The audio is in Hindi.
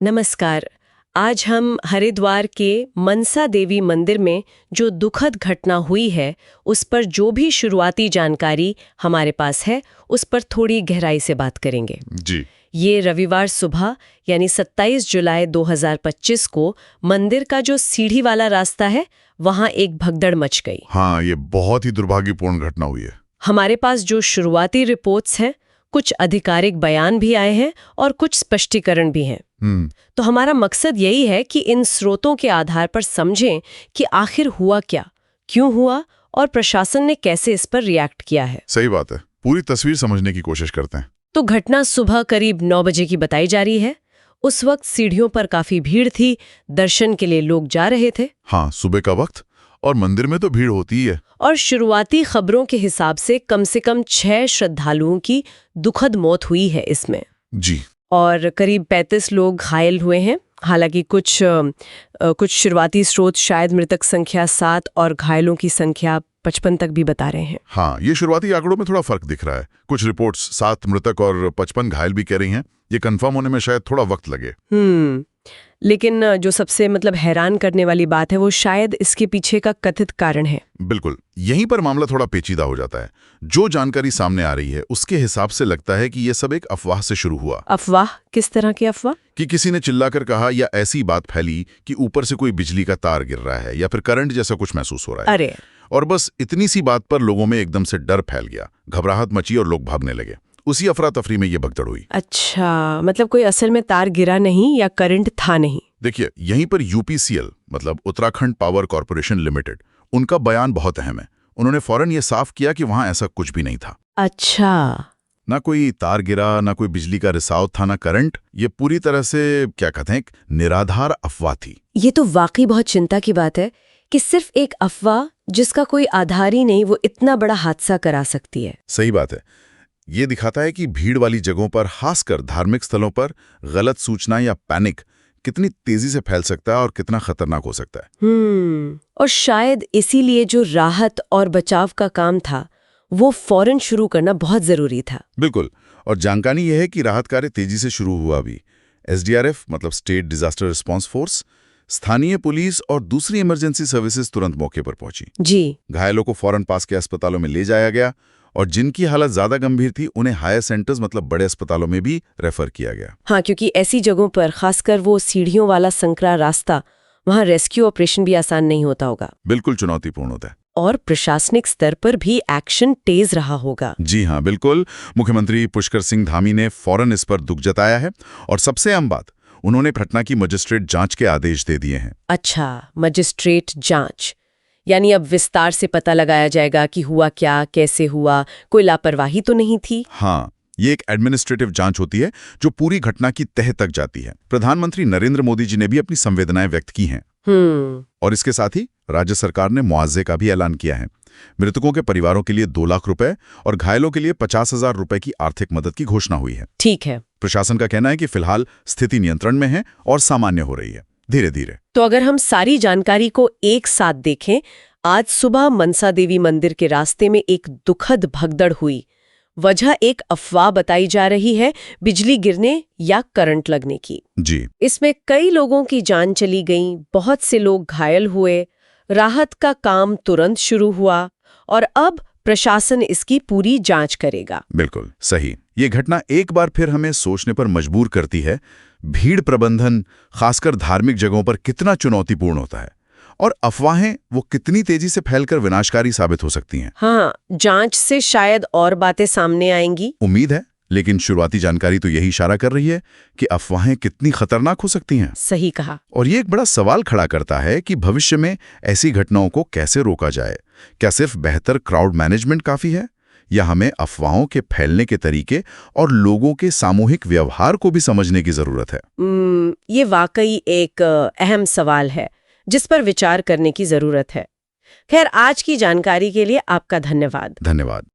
नमस्कार। आज हम हरिद्वार के मनसा देवी मंदिर में जो दुखद घटना हुई है उस पर जो भी शुरुआती जानकारी हमारे पास है उस पर थोड़ी गहराई से बात करेंगे। जी। ये रविवार सुबह यानी 27 जुलाई 2025 को मंदिर का जो सीढ़ी वाला रास्ता है वहां एक भगदड़ मच गई। हाँ, ये बहुत ही दुर्भाग्यपूर्ण घटना हुई है। हमारे पास जो शुरुआती रिपोर्ट्स हैं, कुछ आधिकारिक बयान भी आए हैं और कुछ स्पष्टीकरण भी हैं। तो हमारा मकसद यही है कि इन स्रोतों के आधार पर समझें कि आखिर हुआ क्या, क्यों हुआ और प्रशासन ने कैसे इस पर रिएक्ट किया है। सही बात है, पूरी तस्वीर समझने की कोशिश करते हैं। तो घटना सुबह करीब 9 बजे की बताई जा रही है। उस वक्त सीढ़ियों पर काफी भीड़ थी, दर्शन के लिए लोग जा रहे थे। हाँ, सुबह का वक्त और मंदिर में तो भीड़ होती ही है। और शुरुआती खबरों के हिसाब से कम 6 श्रद्धालुओं की दुखद मौत हुई है इसमें। जी। और करीब 35 लोग घायल हुए हैं। हालांकि कुछ शुरुआती स्रोत शायद मृतक संख्या 7 और घायलों की संख्या 55 तक भी बता रहे हैं। हाँ, ये शुरुआती आंकड़ों में थोड़ा फर्क दिख रहा है। कुछ रिपोर्ट्स 7 मृतक और 55 घायल भी कह रही हैं। ये कंफर्म होने में शायद थोड़ा वक्त लगे। लेकिन जो सबसे हैरान करने वाली बात है वो शायद इसके पीछे का कथित कारण है। बिल्कुल, यहीं पर मामला थोड़ा पेचीदा हो जाता है। जो जानकारी सामने आ रही है उसके हिसाब से लगता है कि ये सब एक अफवाह से शुरू हुआ। अफवाह? किस तरह की अफवाह? कि किसी ने चिल्लाकर कहा या ऐसी बात फैली कि ऊपर से कोई बिजली का तार गिर रहा है या फिर करंट जैसा कुछ महसूस हो रहा है। अरे! और बस इतनी सी बात पर लोगों में एकदम से डर फैल गया, घबराहट मची और लोग भागने लगे। उसी अफरा तफरी में ये भगदड़ हुई। अच्छा, मतलब कोई असल में तार गिरा नहीं या करंट था नहीं। देखिए, यहीं पर यूपीसीएल मतलब उत्तराखंड पावर कॉर्पोरेशन लिमिटेड, उनका बयान बहुत अहम है। उन्होंने फौरन ये साफ किया कि वहां ऐसा कुछ भी नहीं था। अच्छा। ना कोई तार गिरा, ना कोई बिजली का रिसाव था, ना करंट। ये पूरी तरह से क्या कहते हैं, एक निराधार अफवाह थी। ये तो वाकई बहुत चिंता की बात है कि सिर्फ एक अफवाह जिसका कोई आधार ही नहीं वो इतना बड़ा हादसा करा सकती है। सही बात है। ये दिखाता है कि भीड़ वाली जगहों पर, खासकर धार्मिक स्थलों पर, गलत सूचना या पैनिक कितनी तेजी से फैल सकता है और कितना खतरनाक हो सकता है। और शायद इसीलिए जो राहत और बचाव का काम था वो फौरन शुरू करना बहुत जरूरी था। बिल्कुल। और जानकारी यह है कि राहत कार्य तेजी से शुरू हुआ भी। एसडीआरएफ मतलब स्टेट डिजास्टर रिस्पांस फोर्स, स्थानीय पुलिस और दूसरी इमरजेंसी सर्विसेज तुरंत मौके पर पहुंची। जी। घायलों को फौरन पास के अस्पतालों में ले जाया गया और जिनकी हालत ज्यादा गंभीर थी उन्हें हायर सेंटर्स मतलब बड़े अस्पतालों में भी रेफर किया गया। हाँ, क्योंकि ऐसी जगहों पर, खासकर वो सीढ़ियों वाला संकरा रास्ता, वहाँ रेस्क्यू ऑपरेशन भी आसान नहीं होता होगा। बिल्कुल चुनौतीपूर्ण होता है। और प्रशासनिक स्तर पर भी एक्शन तेज रहा होगा। जी हाँ, बिल्कुल। मुख्यमंत्री पुष्कर सिंह धामी ने फौरन इस पर दुख जताया है और सबसे अहम बात, उन्होंने घटना की मजिस्ट्रेट जांच के आदेश दे दिए हैं। अच्छा, मजिस्ट्रेट जांच, यानी अब विस्तार से पता लगाया जाएगा कि हुआ क्या, कैसे हुआ, कोई लापरवाही तो नहीं थी। हाँ, ये एक एडमिनिस्ट्रेटिव जांच होती है जो पूरी घटना की तह तक जाती है। प्रधानमंत्री नरेंद्र मोदी जी ने भी अपनी संवेदनाएं व्यक्त की हैं। और इसके साथ ही राज्य सरकार ने मुआवजे का भी ऐलान किया है। मृतकों के परिवारों के लिए 2 लाख रुपए और घायलों के लिए 50,000 रुपए की आर्थिक मदद की घोषणा हुई है। ठीक है। प्रशासन का कहना है कि फिलहाल स्थिति नियंत्रण में है और सामान्य हो रही है धीरे धीरे। तो अगर हम सारी जानकारी को एक साथ देखें, आज सुबह मनसा देवी मंदिर के रास्ते में एक दुखद भगदड़ हुई। वजह एक अफवाह बताई जा रही है, बिजली गिरने या करंट लगने की। जी। इसमें कई लोगों की जान चली गई, बहुत से लोग घायल हुए, राहत का काम तुरंत शुरू हुआ और अब प्रशासन इसकी पूरी जांच करेगा। बिल्कुल सही। ये घटना एक बार फिर हमें सोचने पर मजबूर करती है, भीड़ प्रबंधन खासकर धार्मिक जगहों पर कितना चुनौतीपूर्ण होता है और अफवाहें वो कितनी तेजी से फैलकर विनाशकारी साबित हो सकती हैं। हाँ, जांच से शायद और बातें सामने आएंगी। उम्मीद है, लेकिन शुरुआती जानकारी तो यही इशारा कर रही है कि अफवाहें कितनी खतरनाक हो सकती हैं। सही कहा। और ये एक बड़ा सवाल खड़ा करता है कि भविष्य में ऐसी घटनाओं को कैसे रोका जाए। क्या सिर्फ बेहतर क्राउड मैनेजमेंट काफी है या हमें अफवाहों के फैलने के तरीके और लोगों के सामूहिक व्यवहार को भी समझने की जरूरत है? ये वाकई एक अहम सवाल है जिस पर विचार करने की जरूरत है। खैर, आज की जानकारी के लिए आपका धन्यवाद। धन्यवाद।